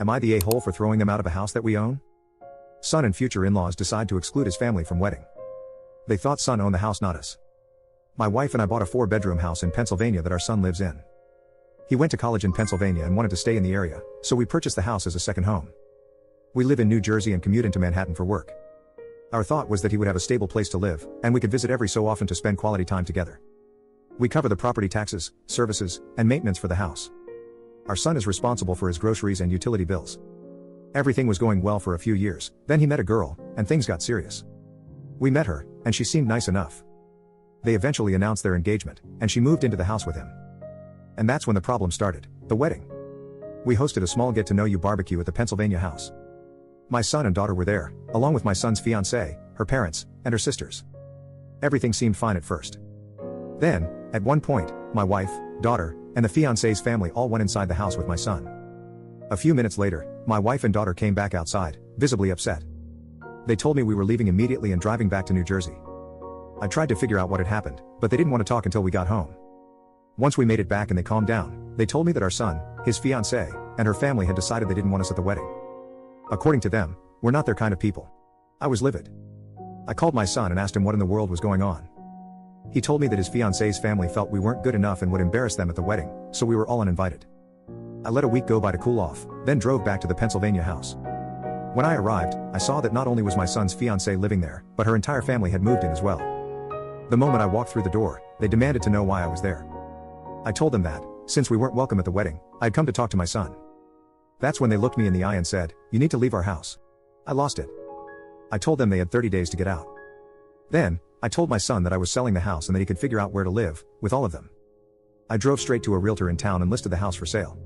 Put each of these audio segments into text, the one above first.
Am I the a-hole for throwing them out of a house that we own? Son and future in-laws decide to exclude his family from wedding. They thought son owned the house, not us. My wife and I bought a 4-bedroom house in Pennsylvania that our son lives in. He went to college in Pennsylvania and wanted to stay in the area, so we purchased the house as a second home. We live in New Jersey and commute into Manhattan for work. Our thought was that he would have a stable place to live, and we could visit every so often to spend quality time together. We cover the property taxes, services, and maintenance for the house. Our son is responsible for his groceries and utility bills. Everything was going well for a few years, then he met a girl, and things got serious. We met her, and she seemed nice enough. They eventually announced their engagement, and she moved into the house with him. And that's when the problem started, the wedding. We hosted a small get-to-know-you barbecue at the Pennsylvania house. My son and daughter were there, along with my son's fiancée, her parents, and her sisters. Everything seemed fine at first. Then, at one point, my wife, daughter, and the fiancé's family all went inside the house with my son. A few minutes later, my wife and daughter came back outside, visibly upset. They told me we were leaving immediately and driving back to New Jersey. I tried to figure out what had happened, but they didn't want to talk until we got home. Once we made it back and they calmed down, they told me that our son, his fiancée, and her family had decided they didn't want us at the wedding. According to them, we're not their kind of people. I was livid. I called my son and asked him what in the world was going on. He told me that his fiancé's family felt we weren't good enough and would embarrass them at the wedding, so we were all uninvited. I let a week go by to cool off, then drove back to the Pennsylvania house. When I arrived, I saw that not only was my son's fiancée living there, but her entire family had moved in as well. The moment I walked through the door, they demanded to know why I was there. I told them that, since we weren't welcome at the wedding, I'd come to talk to my son. That's when they looked me in the eye and said, "You need to leave our house." I lost it. I told them they had 30 days to get out. Then, I told my son that I was selling the house and that he could figure out where to live, with all of them. I drove straight to a realtor in town and listed the house for sale.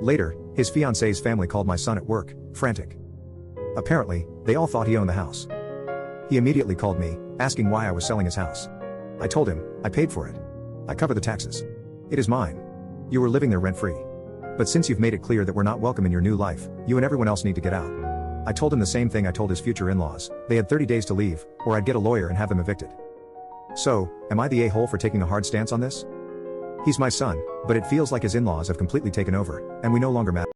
Later, his fiancé's family called my son at work, frantic. Apparently, they all thought he owned the house. He immediately called me, asking why I was selling his house. I told him, I paid for it. I cover the taxes. It is mine. You were living there rent-free. But since you've made it clear that we're not welcome in your new life, you and everyone else need to get out. I told him the same thing I told his future in-laws. They had 30 days to leave, or I'd get a lawyer and have them evicted. So, am I the a-hole for taking a hard stance on this? He's my son, but it feels like his in-laws have completely taken over, and we no longer matter.